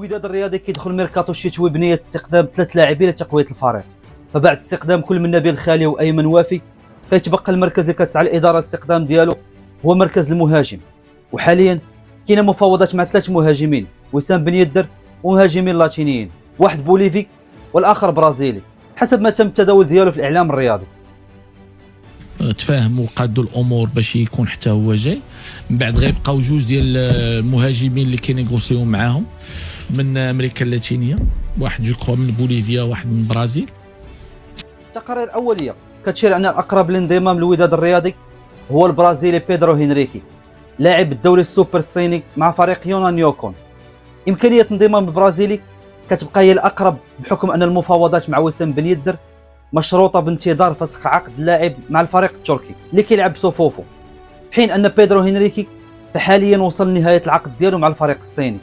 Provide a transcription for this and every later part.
الوداد الرياضي كيدخل ميركاتو الشتوي بنيه استخدام 3 لاعبين لتقويه الفريق. فبعد استخدام كل من نبيل خالي وايمن وافي كيتبقى المركز اللي كتسعى الاداره الاستخدام ديالو هو مركز المهاجم. وحاليا كاينه مفاوضات مع 3 مهاجمين، وسام بن يدر، ومهاجمين لاتينيين، واحد بوليفي والاخر برازيلي حسب ما تم التداول ديالو في الاعلام الرياضي. تفاهموا وقادوا الامور باش يكون حتى هو جاي. من بعد غيبقاو جوج ديال المهاجمين اللي كينيغوسيو معاهم من امريكا اللاتينيه، واحد جو كخوا من بوليفيا واحد من البرازيل. تقارير اوليه كتشير ان الاقرب للانضمام للوداد الرياضي هو البرازيلي بيدرو هنريكي، لاعب الدوري السوبر الصيني مع فريق يونان يوكون. امكانيه انضمام البرازيلي كتبقى هي الاقرب بحكم ان المفاوضات مع وسام بن يدر مشروطه بانتظار فسخ عقد اللاعب مع الفريق التركي اللي كيلعب بصفوفه، في حين ان بيدرو هنريكي فحاليا وصل لنهايه العقد ديالو مع الفريق الصيني،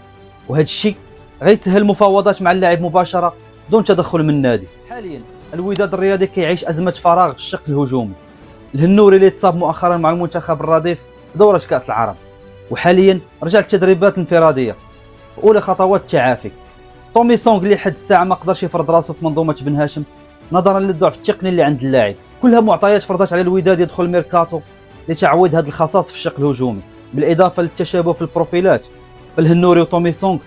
وهذا الشيء غيسهل المفاوضات مع اللاعب مباشره دون تدخل من النادي. حاليا الوداد الرياضي كيعيش ازمه فراغ في الشق الهجومي. الهنوري اللي تصاب مؤخرا مع المنتخب الرديف في دوره كاس العرب، وحاليا رجع التدريبات الانفراديه واولى خطوات التعافي. تومي سونغ اللي حد الساعه ما قدرش يفرض راسه في منظومه بن هاشم نظرا للضعف التقني اللي عند اللاعب. كلها معطيات فرضت على الوداد يدخل ميركاتو لتعويض هذا الخصاص في الشق الهجومي، بالاضافه للتشابه في البروفيلات. فالهنوري وتومي سونغ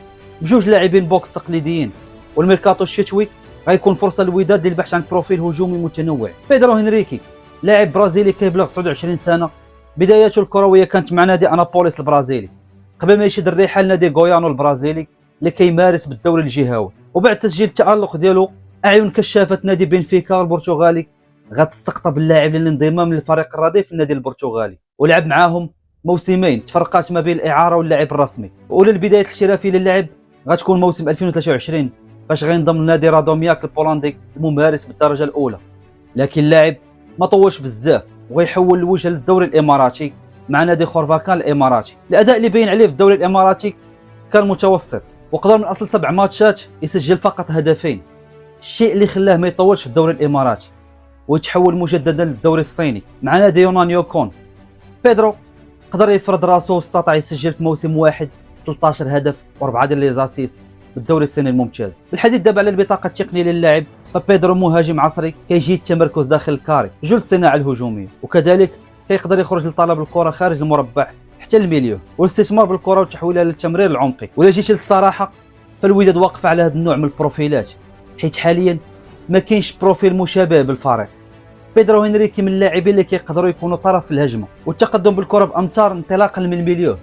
بجوج لاعبين بوكس تقليديين، والميركاتو الشتوي غيكون فرصه للوداد للبحث عن بروفيل هجومي متنوع. بيدرو هنريكي لاعب برازيلي كيبلغ 29 سنه، بداياته الكرويه كانت مع نادي انابوليس البرازيلي قبل ما يشد الرحال لنادي غويانو البرازيلي اللي كيمارس بالدوري الجهوي. وبعد تسجيل التالق ديالو اعين كشافه نادي بنفيكا البرتغالي غتستقطب اللاعب للانضمام للفريق الرديف النادي البرتغالي، ولعب معاهم موسمين تفرقات ما بين الاعاره واللاعب الرسمي. واولى البدايه الاحترافيه للاعب غتكون موسم 2023 باش غينضم لنادي رادومياك البولندي الممارس بالدرجه الاولى. لكن اللاعب ما طولش بزاف وغيحول الوجه للدوري الاماراتي مع نادي خورفاكان الاماراتي. الاداء اللي باين عليه في الدوري الاماراتي كان متوسط، وقدر من اصل 7 ماتشات يسجل فقط هدفين، الشيء اللي خلاه ما يطولش في الدوري الاماراتي ويتحول مجددا للدوري الصيني مع نادي يونان يوكون. بيدرو قدر يفرض راسه واستطاع يسجل في موسم واحد 13 هدف و4 ديال لي زاسيس بالدوري الصيني الممتاز. بالحديث دابا على البطاقه التقنيه للاعب، فبيدرو مهاجم عصري كيجيد التمركز داخل الكاري جول الصناعه الهجوميه، وكذلك كيقدر يخرج لطلب الكره خارج المربع حتى الميليو والاستثمار بالكره وتحويلها للتمرير العمقي. ولا جيت للصراحه فالوداد واقف على هذا النوع من البروفيلات، حيت حاليا ما كاينش بروفيل مشابه بالفريق. بيدرو هنريكي من اللاعبين اللي كيقدروا يكونوا طرف في الهجمه والتقدم بالكره بامتار انطلاقا من الميليو.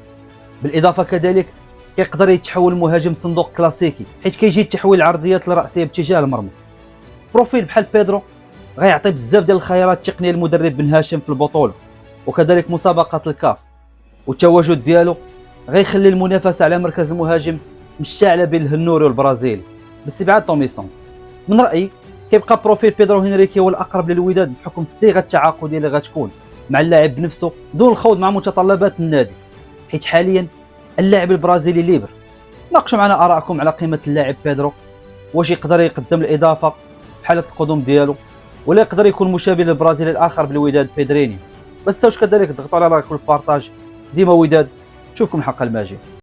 بالاضافه كذلك كيقدر يتحول مهاجم صندوق كلاسيكي، حيت كيجي التحويل العرضيات الراسيه باتجاه المرمى. بروفيل بحال بيدرو غيعطي بزاف ديال الخيارات التقنيه للمدرب بن هاشم في البطوله وكذلك مسابقه الكاف، والتواجد ديالو غيخلي المنافسه على مركز المهاجم مشتعله بين الهنوري والبرازيل باستبعاد تومي سونغ. من رايي كيبقى بروفيل بيدرو هنريكي هو الاقرب للوداد بحكم الصيغه التعاقديه اللي غتكون مع اللاعب بنفسه دون الخوض مع متطلبات النادي، حيت حاليا اللاعب البرازيلي ليبر. ناقشوا معنا ارائكم على قيمه اللاعب بيدرو، واش يقدر يقدم الاضافه في حاله القدوم ديالو، ولا يقدر يكون مشابه للبرازيلي الاخر بالوداد بيدريني. بس تنساوش كذلك تضغطوا على لايك والبارطاج. ديما وداد، نشوفكم الحلقه الماجيه.